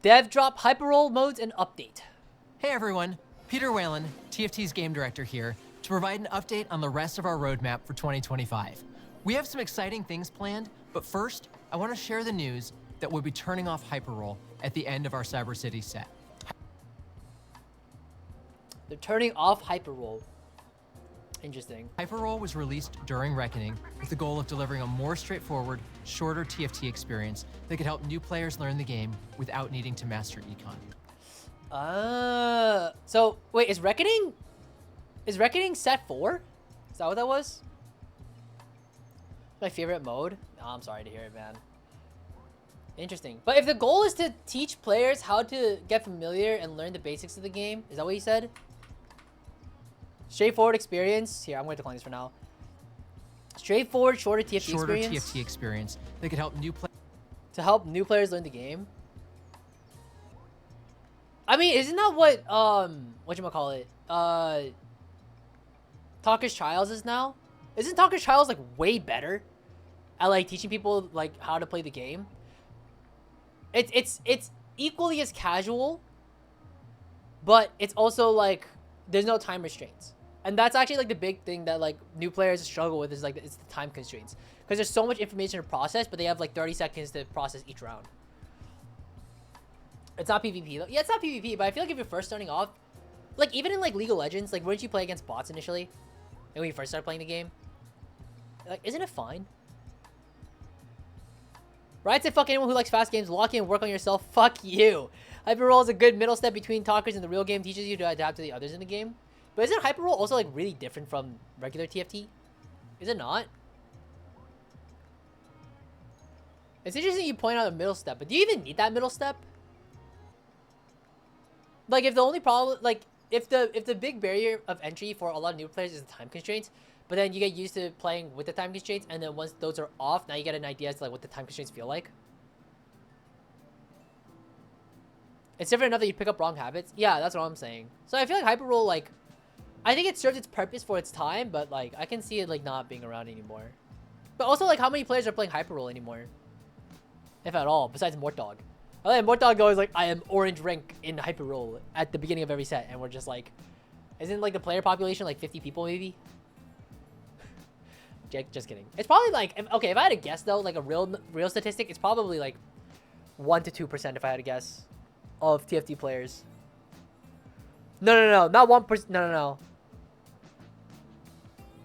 Dev drop HYPERROLL modes and update. Hey everyone, Peter Whalen, TFT's game director here, to provide an update on the rest of our roadmap for 2025. We have some exciting things planned, but first, I want to share the news that we'll be turning off HYPERROLL at the end of our Cyber City set. They're turning off HYPERROLL. Interesting. HYPERROLL was released during Reckoning with the goal of delivering a more straightforward, shorter TFT experience that could help new players learn the game without needing to master Econ. So wait, is Reckoning set 4? Is that what that was? My favorite mode? Oh, I'm sorry to hear it, man. Interesting. But if the goal is to teach players how to get familiar and learn the basics of the game, is that what you said? Straightforward experience. Here, I'm going to decline this for now. Straightforward, shorter TFT experience. Shorter TFT experience that could help new players. To help new players learn the game. I mean, isn't that what whatchamacallit? Talker's Trials is now? Isn't Talker's Trials like way better at like teaching people like how to play the game? It's equally as casual, but it's also like there's no time restraints. And that's actually like the big thing that like new players struggle with is like it's the time constraints. Because there's so much information to process, but they have like 30 seconds to process each round. It's not PvP though. Yeah, it's not PvP, but I feel like if you're first starting off, like even in like League of Legends, like wouldn't you play against bots initially? And when you first start playing the game? Like, isn't it fine? Right? Say fuck anyone who likes fast games, lock in and work on yourself. Fuck you. HYPERROLL is a good middle step between talkers and the real game, teaches you to adapt to the others in the game. But isn't HYPERROLL also like really different from regular TFT? Is it not? It's interesting you point out a middle step, but do you even need that middle step? Like if the only problem, like if the big barrier of entry for a lot of new players is the time constraints, but then you get used to playing with the time constraints, and then once those are off, now you get an idea as to like what the time constraints feel like. It's different enough that you pick up wrong habits. Yeah, that's what I'm saying. So I feel like HYPERROLL, like, I think it served its purpose for its time, but like I can see it like not being around anymore. But also like how many players are playing HYPERROLL anymore, if at all, besides Mortdog. I like Mortdog goes like, I am orange rank in HYPERROLL at the beginning of every set, and we're just like, isn't like the player population like 50 people maybe? Just kidding. It's probably like, okay, if I had to guess though, like a real statistic, it's probably like 1 to 2% if I had to guess of TFT players. No, not 1%. No.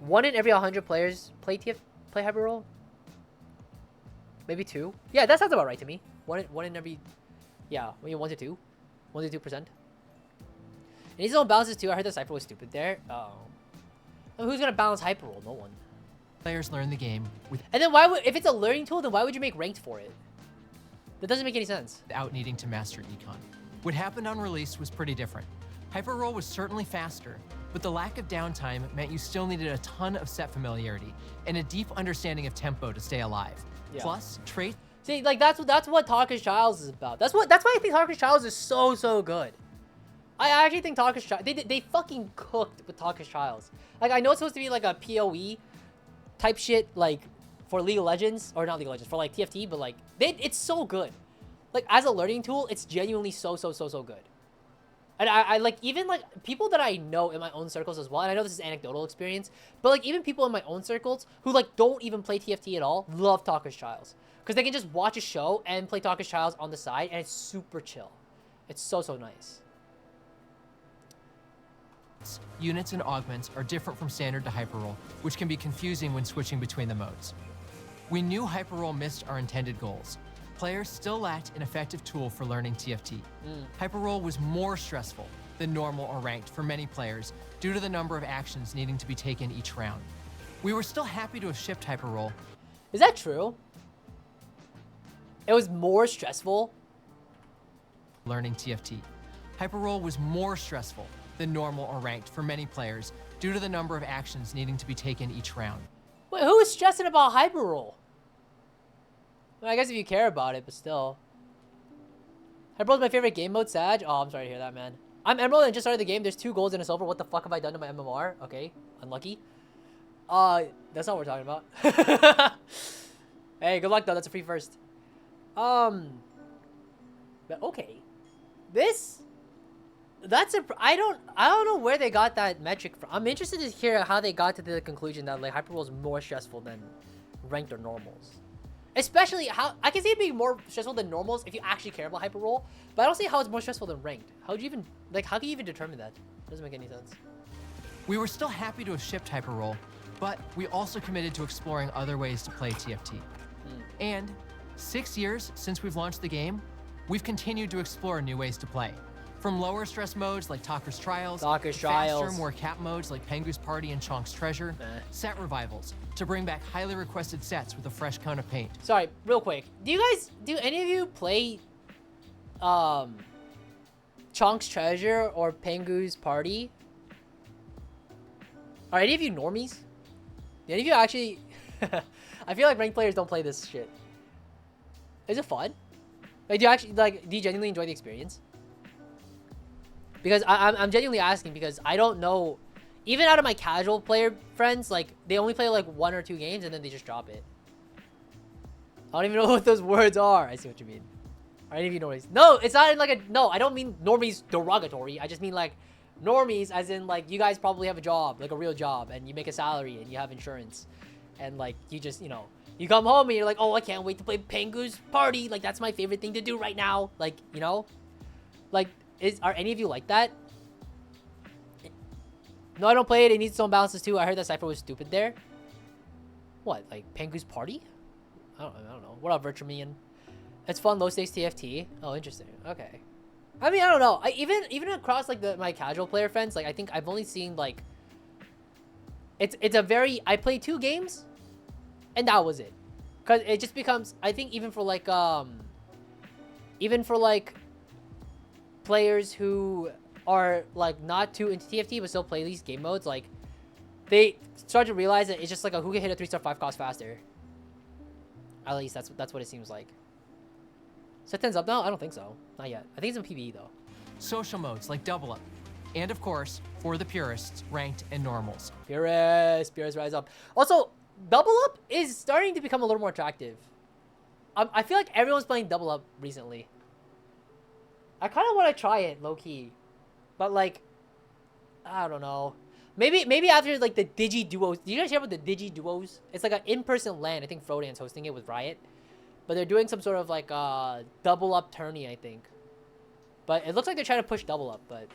1 in every 100 players play HYPERROLL. Maybe 2. Yeah, that sounds about right to me. One in every, yeah, maybe 1 to 2, 1 to 2%. And these own balances too. I heard the Cypher was stupid there. Oh, I mean, who's gonna balance HYPERROLL? No one. Players learn the game And then why would, if it's a learning tool, then why would you make ranked for it? That doesn't make any sense. without needing to master Econ. What happened on release was pretty different. HYPERROLL was certainly faster, but the lack of downtime meant you still needed a ton of set familiarity and a deep understanding of tempo to stay alive. Yeah. Plus, traits. See, like that's what Talker's Trials is about. That's why I think Talker's Trials is so good. I actually think Talker's Trials, they fucking cooked with Talker's Trials. Like I know it's supposed to be like a PoE type shit, like for League of Legends, or not League of Legends, for like TFT, but like it's so good. Like as a learning tool, it's genuinely so good. And I like, even like people that I know in my own circles as well, and I know this is anecdotal experience, but like even people in my own circles who like don't even play TFT at all love Talker's Trials because they can just watch a show and play Talker's Trials on the side, and it's super chill. It's so nice. Units and augments are different from standard to HYPERROLL, which can be confusing when switching between the modes. We knew HYPERROLL missed our intended goals. Players still lacked an effective tool for learning TFT. HYPERROLL was more stressful than normal or ranked for many players due to the number of actions needing to be taken each round. We were still happy to have shipped HYPERROLL. Is that true? It was more stressful? Learning TFT. HYPERROLL was more stressful than normal or ranked for many players due to the number of actions needing to be taken each round. Wait, who is stressing about HYPERROLL? Well, I guess if you care about it, but still. HYPERROLL's my favorite game mode, Sag. Oh, I'm sorry to hear that, man. I'm Emerald and just started the game. There's 2 golds and a silver. What the fuck have I done to my MMR? Okay, unlucky. That's not what we're talking about. Hey, good luck though. That's a free first. But Okay. That's I don't know where they got that metric from. I'm interested to hear how they got to the conclusion that like HYPERROLL is more stressful than ranked or normals. Especially how I can see it being more stressful than normals if you actually care about HYPERROLL, but I don't see how it's more stressful than ranked. How can you even determine that? Doesn't make any sense. We were still happy to have shipped HYPERROLL, but we also committed to exploring other ways to play TFT. And 6 years since we've launched the game, we've continued to explore new ways to play. From lower stress modes like Talker's Trials, faster, more cap modes like Pengu's Party and Chonk's Treasure, set revivals to bring back highly requested sets with a fresh coat of paint. Sorry, real quick. Do any of you play Chonk's Treasure or Pengu's Party? Are any of you normies? Do any of you actually... I feel like ranked players don't play this shit. Is it fun? Like, do you genuinely enjoy the experience? Because I'm genuinely asking because I don't know, even out of my casual player friends, like they only play like 1 or 2 games and then they just drop it. I don't even know what those words are. I see what you mean. Are any of you normies? No, it's not in like no, I don't mean normies derogatory. I just mean like normies as in like you guys probably have a job, like a real job, and you make a salary and you have insurance. And like you just, you come home and you're like, oh, I can't wait to play Pengu's Party. Like that's my favorite thing to do right now. Like, like are any of you like that? No, I don't play it. It needs its own balances too. I heard that Cypher was stupid there. What, like Pengu's Party? I don't know. What up, Virtumian? It's fun, low stakes TFT. Oh, interesting. Okay. I mean, I don't know. Even across like my casual player friends, like I think I've only seen like it's a very I played 2 games and that was it. Cause it just becomes I think even for like players who are like not too into TFT but still play these game modes, like they start to realize that it's just like who can hit a 3-star 5 cost faster. At least that's what it seems like. Set 10's up now? I don't think so. Not yet. I think it's in PvE though. Social modes like Double Up. And of course, for the purists, ranked and normals. Purists rise up. Also, Double Up is starting to become a little more attractive. I feel like everyone's playing Double Up recently. I kind of want to try it low-key. But like, I don't know. Maybe after like the Digi Duos. Did you guys hear about the Digi Duos? It's like an in-person LAN. I think Frodan's hosting it with Riot. But they're doing some sort of like Double Up tourney, I think. But it looks like they're trying to push Double Up, but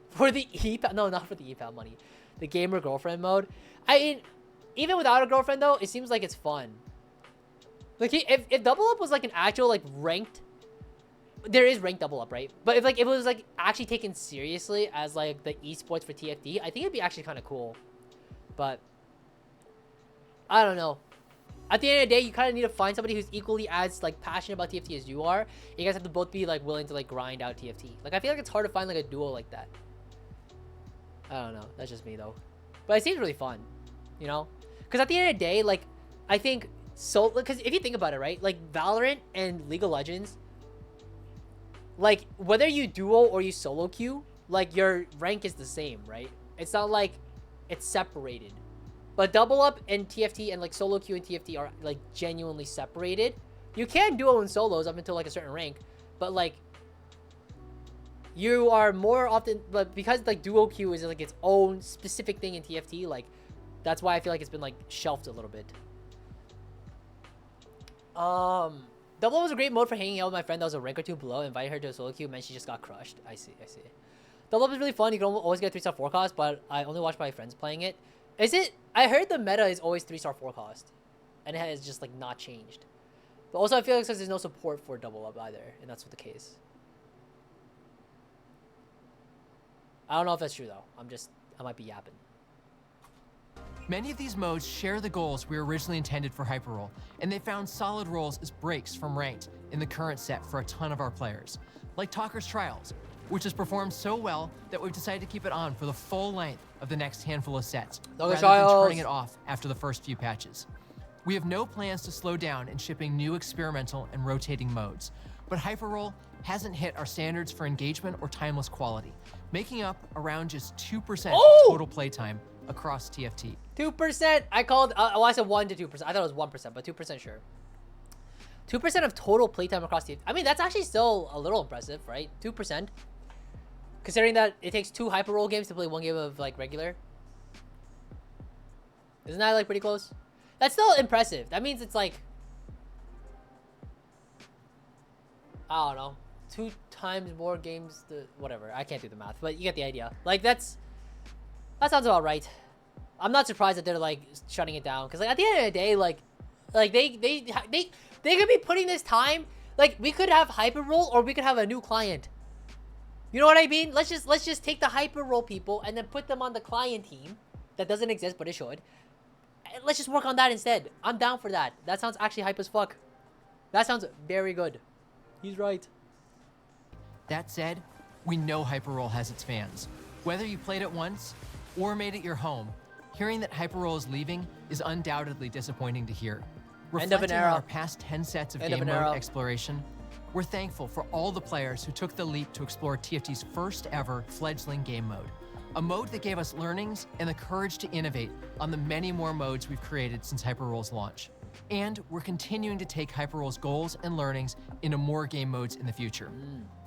for the EPAL, no, not for the EPAL money. The gamer girlfriend mode. I mean, even without a girlfriend though, it seems like it's fun. Like if Double Up was like an actual like ranked, there is ranked Double Up, right? But if like it was like actually taken seriously as like the esports for TFT, I think it'd be actually kind of cool. But I don't know. At the end of the day, you kind of need to find somebody who's equally as like passionate about TFT as you are. You guys have to both be like willing to like grind out TFT. Like I feel like it's hard to find like a duo like that. I don't know. That's just me though. But it seems really fun, Because at the end of the day, like I think so. Because if you think about it, right? Like Valorant and League of Legends, like whether you duo or you solo queue, like your rank is the same, right? It's not like it's separated. But Double Up and TFT and like solo queue and TFT are like genuinely separated. You can duo and solos up until like a certain rank, but like you are more often, but because like duo queue is like its own specific thing in TFT, like that's why I feel like it's been like shelved a little bit. Double Up was a great mode for hanging out with my friend that was a rank or 2 below. Invited her to a solo queue, man, she just got crushed. I see. Double Up is really fun. You can always get a 3-star 4 cost, but I only watch my friends playing it. Is it? I heard the meta is always 3-star 4 cost, and it has just like not changed. But also I feel like since there's no support for Double Up either, and that's what the case. I don't know if that's true though. I might be yapping. Many of these modes share the goals we originally intended for HYPERROLL, and they found solid roles as breaks from ranked in the current set for a ton of our players. Like Talker's Trials, which has performed so well that we've decided to keep it on for the full length of the next handful of sets, rather than turning it off after the first few patches. We have no plans to slow down in shipping new experimental and rotating modes, but HYPERROLL hasn't hit our standards for engagement or timeless quality, making up around just 2% of total playtime across TFT. 2%? I called, I said 1 to 2%. I thought it was 1%, but 2% sure. 2% of total playtime across the... I mean, that's actually still a little impressive, right? 2%. Considering that it takes 2 hyper-roll games to play 1 game of, like, regular. Isn't that, like, pretty close? That's still impressive. That means it's, like... I don't know. 2 times more games to... Whatever. I can't do the math. But you get the idea. Like, that's... That sounds about right. I'm not surprised that they're, like, shutting it down. Because, like, at the end of the day, like they could be putting this time... Like, we could have HYPERROLL or we could have a new client. You know what I mean? Let's just take the HYPERROLL people and then put them on the client team. That doesn't exist, but it should. And let's just work on that instead. I'm down for that. That sounds actually hype as fuck. That sounds very good. He's right. That said, we know HYPERROLL has its fans. Whether you played it once or made it your home, hearing that HYPERROLL is leaving is undoubtedly disappointing to hear. End of an Reflecting on era. our past 10 sets of game mode exploration, we're thankful for all the players who took the leap to explore TFT's first ever fledgling game mode. A mode that gave us learnings and the courage to innovate on the many more modes we've created since HYPERROLL's launch. And we're continuing to take HYPERROLL's goals and learnings into more game modes in the future.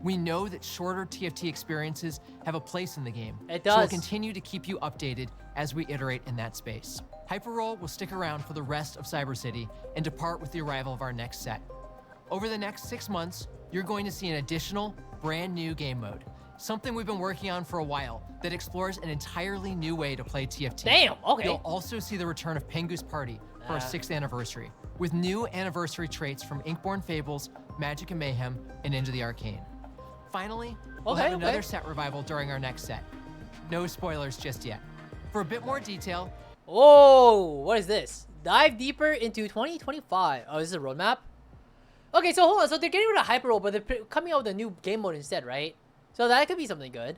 We know that shorter TFT experiences have a place in the game. It does. So we'll continue to keep you updated as we iterate in that space. HYPERROLL will stick around for the rest of Cyber City and depart with the arrival of our next set. Over the next 6 months, you're going to see an additional, brand new game mode. Something we've been working on for a while that explores an entirely new way to play TFT. Damn, okay. You'll also see the return of Pengu's Party for our 6th anniversary, with new anniversary traits from Inkborn Fables, Magic and Mayhem, and Into the Arcane. Finally, we'll have another set revival during our next set. No spoilers just yet. For a bit more detail... Oh, what is this? Dive deeper into 2025. Oh, this is a roadmap? Okay, so hold on. So they're getting rid of HYPERROLL, but they're coming out with a new game mode instead, right? So that could be something good.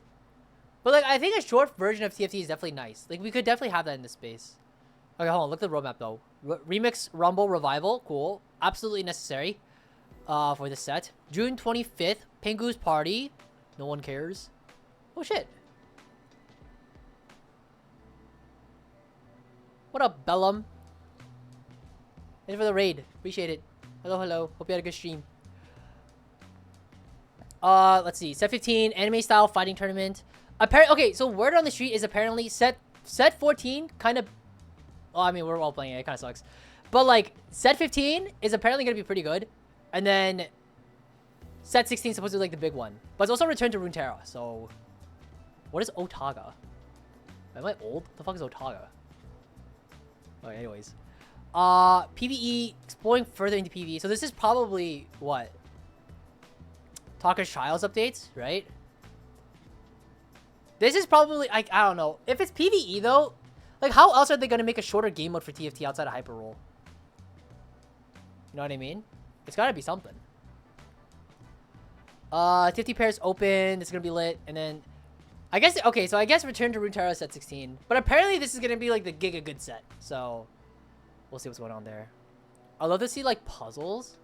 But, like, I think a short version of TFT is definitely nice. Like, we could definitely have that in this space. Okay, hold on. Look at the roadmap, though. Remix Rumble Revival. Cool. Absolutely necessary for this set. June 25th. Pengu's Party. No one cares. Oh, shit. What up, Bellum? Thanks for the raid. Appreciate it. Hello, hello. Hope you had a good stream. Let's see. Set 15, anime-style fighting tournament. Okay, so word on the street is apparently set 14 kind of... Well, I mean, we're all playing it. It kind of sucks. But, like, set 15 is apparently going to be pretty good. And then set 16 is supposed to be, like, the big one. But it's also Return to Runeterra, so... What is Otaga? Am I old? What the fuck is Otaga? Okay, anyways. PvE, exploring further into PvE. So this is probably, what? Talker's Trials updates, right? This is probably, I don't know. If it's PvE, though, like, how else are they going to make a shorter game mode for TFT outside of HYPERROLL? You know what I mean? It's got to be something. 50 pairs open. It's going to be lit. And then, I guess, okay, so I guess Return to Runeterra set 16. But apparently this is going to be, like, the Giga Good set. So, we'll see what's going on there. I'd love to see, like, puzzles.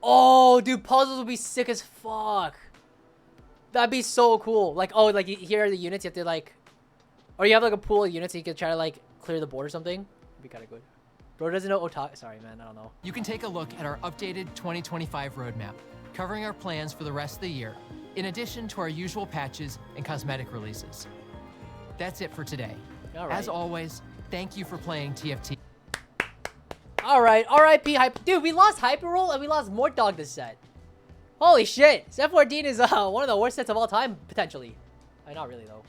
Oh, dude, puzzles would be sick as fuck. That'd be so cool. Like, oh, like, here are the units. You have to, like... Or you have, like, a pool of units so you can try to, like, clear the board or something. It'd be kind of good. Bro doesn't know Otaku. Sorry, man. I don't know. You can take a look at our updated 2025 roadmap, covering our plans for the rest of the year, in addition to our usual patches and cosmetic releases. That's it for today. All right. As always, thank you for playing TFT. All right. R.I.P. Hype. Dude, we lost HYPERROLL and we lost Mortdog this set. Holy shit. Set 14 is one of the worst sets of all time, potentially. Not really, though.